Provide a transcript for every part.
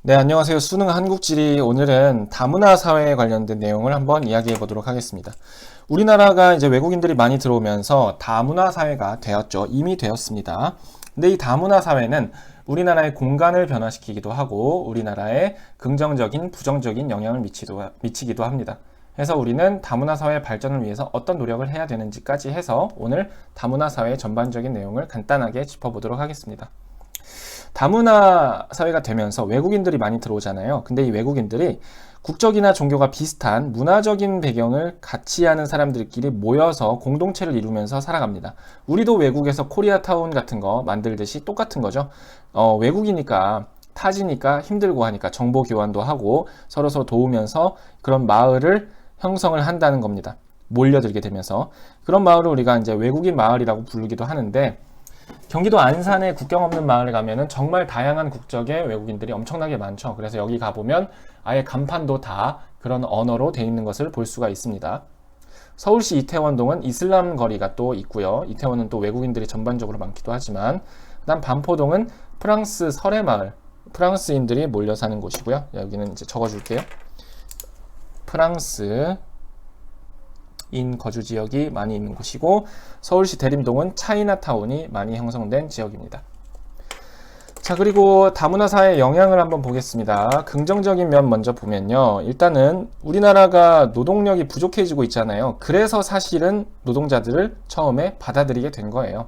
네, 안녕하세요. 수능 한국지리. 오늘은 다문화 사회에 관련된 내용을 한번 이야기해 보도록 하겠습니다. 우리나라가 이제 외국인들이 많이 들어오면서 다문화 사회가 되었죠. 이미 되었습니다. 근데 이 다문화 사회는 우리나라의 공간을 변화시키기도 하고 우리나라에 긍정적인, 부정적인 영향을 미치기도 합니다. 그래서 우리는 다문화 사회 발전을 위해서 어떤 노력을 해야 되는지까지 해서 오늘 다문화 사회 전반적인 내용을 간단하게 짚어보도록 하겠습니다. 다문화 사회가 되면서 외국인들이 많이 들어오잖아요. 근데 이 외국인들이 국적이나 종교가 비슷한 문화적인 배경을 같이 하는 사람들끼리 모여서 공동체를 이루면서 살아갑니다. 우리도 외국에서 코리아타운 같은 거 만들듯이 똑같은 거죠. 외국이니까 타지니까 힘들고 하니까 정보 교환도 하고 서로서로 도우면서 그런 마을을 형성을 한다는 겁니다. 몰려들게 되면서 그런 마을을 우리가 이제 외국인 마을이라고 부르기도 하는데, 경기도 안산의 국경 없는 마을에 가면은 정말 다양한 국적의 외국인들이 엄청나게 많죠. 그래서 여기 가보면 아예 간판도 다 그런 언어로 돼 있는 것을 볼 수가 있습니다. 서울시 이태원동은 이슬람 거리가 또 있고요. 이태원은 또 외국인들이 전반적으로 많기도 하지만, 그다음 반포동은 프랑스 설의 마을, 프랑스인들이 몰려 사는 곳이고요. 여기는 이제 적어줄게요. 프랑스 인 거주 지역이 많이 있는 곳이고, 서울시 대림동은 차이나타운이 많이 형성된 지역입니다. 자, 그리고 다문화 사회의 영향을 한번 보겠습니다. 긍정적인 면 먼저 보면요. 일단은 우리나라가 노동력이 부족해지고 있잖아요. 그래서 사실은 노동자들을 처음에 받아들이게 된 거예요.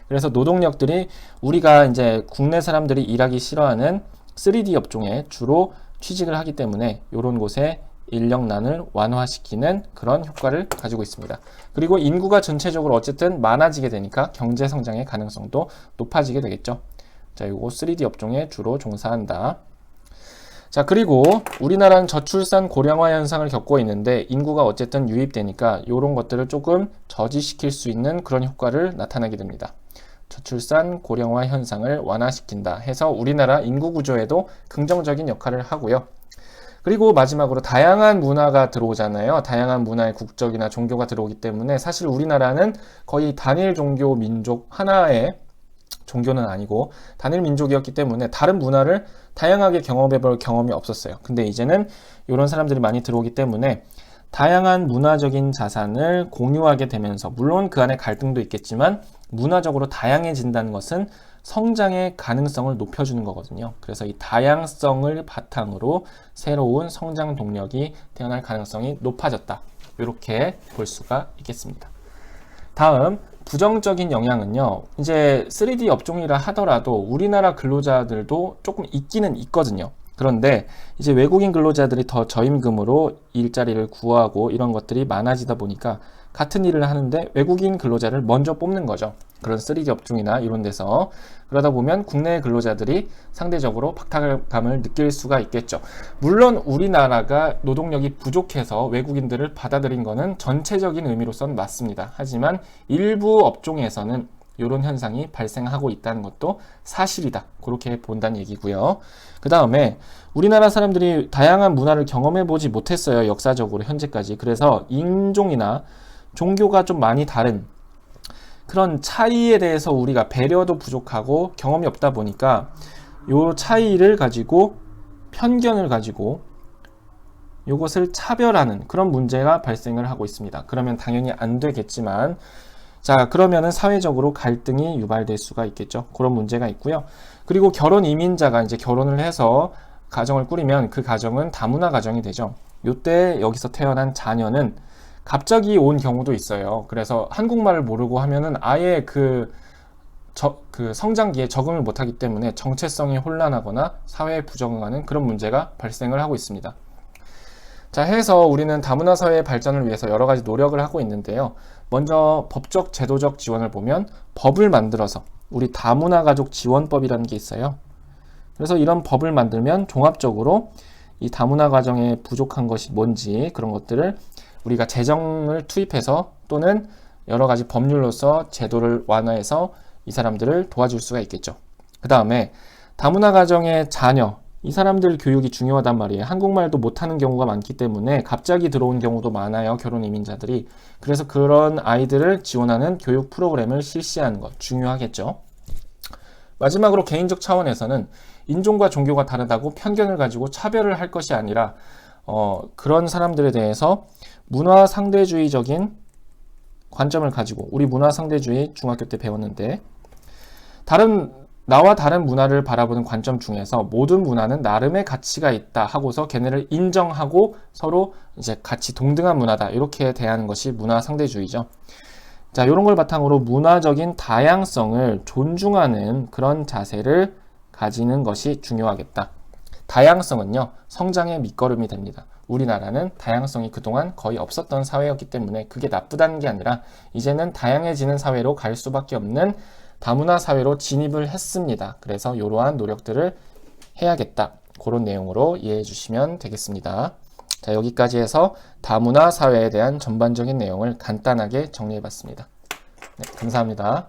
그래서 노동력들이 우리가 이제 국내 사람들이 일하기 싫어하는 3D 업종에 주로 취직을 하기 때문에 이런 곳에 인력난을 완화시키는 그런 효과를 가지고 있습니다. 그리고 인구가 전체적으로 어쨌든 많아지게 되니까 경제 성장의 가능성도 높아지게 되겠죠. 자, 이거 3D 업종에 주로 종사한다. 자, 그리고 우리나라는 저출산 고령화 현상을 겪고 있는데 인구가 어쨌든 유입되니까 이런 것들을 조금 저지시킬 수 있는 그런 효과를 나타내게 됩니다. 저출산 고령화 현상을 완화시킨다 해서 우리나라 인구 구조에도 긍정적인 역할을 하고요. 그리고 마지막으로 다양한 문화가 들어오잖아요. 다양한 문화의 국적이나 종교가 들어오기 때문에 사실 우리나라는 거의 단일 종교 민족 하나의 종교는 아니고 단일 민족이었기 때문에 다른 문화를 다양하게 경험해 볼 경험이 없었어요. 근데 이제는 이런 사람들이 많이 들어오기 때문에 다양한 문화적인 자산을 공유하게 되면서, 물론 그 안에 갈등도 있겠지만 문화적으로 다양해진다는 것은 성장의 가능성을 높여주는 거거든요. 그래서 이 다양성을 바탕으로 새로운 성장 동력이 태어날 가능성이 높아졌다. 이렇게 볼 수가 있겠습니다. 다음, 부정적인 영향은요. 이제 3D 업종이라 하더라도 우리나라 근로자들도 조금 있기는 있거든요. 그런데 이제 외국인 근로자들이 더 저임금으로 일자리를 구하고 이런 것들이 많아지다 보니까 같은 일을 하는데 외국인 근로자를 먼저 뽑는 거죠. 그런 3D 업종이나 이런 데서. 그러다 보면 국내 근로자들이 상대적으로 박탈감을 느낄 수가 있겠죠. 물론 우리나라가 노동력이 부족해서 외국인들을 받아들인 거는 전체적인 의미로선 맞습니다. 하지만 일부 업종에서는 이런 현상이 발생하고 있다는 것도 사실이다. 그렇게 본다는 얘기고요. 그 다음에 우리나라 사람들이 다양한 문화를 경험해 보지 못했어요. 역사적으로 현재까지. 그래서 인종이나 종교가 좀 많이 다른 그런 차이에 대해서 우리가 배려도 부족하고 경험이 없다 보니까 요 차이를 가지고 편견을 가지고 요것을 차별하는 그런 문제가 발생을 하고 있습니다. 그러면 당연히 안 되겠지만, 자, 그러면은 사회적으로 갈등이 유발될 수가 있겠죠. 그런 문제가 있고요. 그리고 결혼 이민자가 이제 결혼을 해서 가정을 꾸리면 그 가정은 다문화 가정이 되죠. 요때 여기서 태어난 자녀는 갑자기 온 경우도 있어요. 그래서 한국말을 모르고 하면은 아예 그 성장기에 적응을 못하기 때문에 정체성이 혼란하거나 사회에 부적응하는 그런 문제가 발생을 하고 있습니다. 자, 해서 우리는 다문화 사회의 발전을 위해서 여러 가지 노력을 하고 있는데요. 먼저 법적, 제도적 지원을 보면 법을 만들어서 우리 다문화 가족 지원법이라는 게 있어요. 그래서 이런 법을 만들면 종합적으로 이 다문화 가정에 부족한 것이 뭔지 그런 것들을 우리가 재정을 투입해서 또는 여러 가지 법률로서 제도를 완화해서 이 사람들을 도와줄 수가 있겠죠. 그 다음에 다문화 가정의 자녀, 이 사람들 교육이 중요하단 말이에요. 한국말도 못하는 경우가 많기 때문에 갑자기 들어온 경우도 많아요. 결혼 이민자들이. 그래서 그런 아이들을 지원하는 교육 프로그램을 실시하는 것 중요하겠죠. 마지막으로 개인적 차원에서는 인종과 종교가 다르다고 편견을 가지고 차별을 할 것이 아니라 그런 사람들에 대해서 문화 상대주의적인 관점을 가지고, 우리 문화 상대주의 중학교 때 배웠는데, 나와 다른 문화를 바라보는 관점 중에서 모든 문화는 나름의 가치가 있다 하고서 걔네를 인정하고 서로 이제 같이 동등한 문화다, 이렇게 대하는 것이 문화 상대주의죠. 자, 이런 걸 바탕으로 문화적인 다양성을 존중하는 그런 자세를 가지는 것이 중요하겠다. 다양성은요, 성장의 밑거름이 됩니다. 우리나라는 다양성이 그동안 거의 없었던 사회였기 때문에 그게 나쁘다는 게 아니라 이제는 다양해지는 사회로 갈 수밖에 없는 다문화 사회로 진입을 했습니다. 그래서 이러한 노력들을 해야겠다. 그런 내용으로 이해해 주시면 되겠습니다. 자, 여기까지 해서 다문화 사회에 대한 전반적인 내용을 간단하게 정리해 봤습니다. 네, 감사합니다.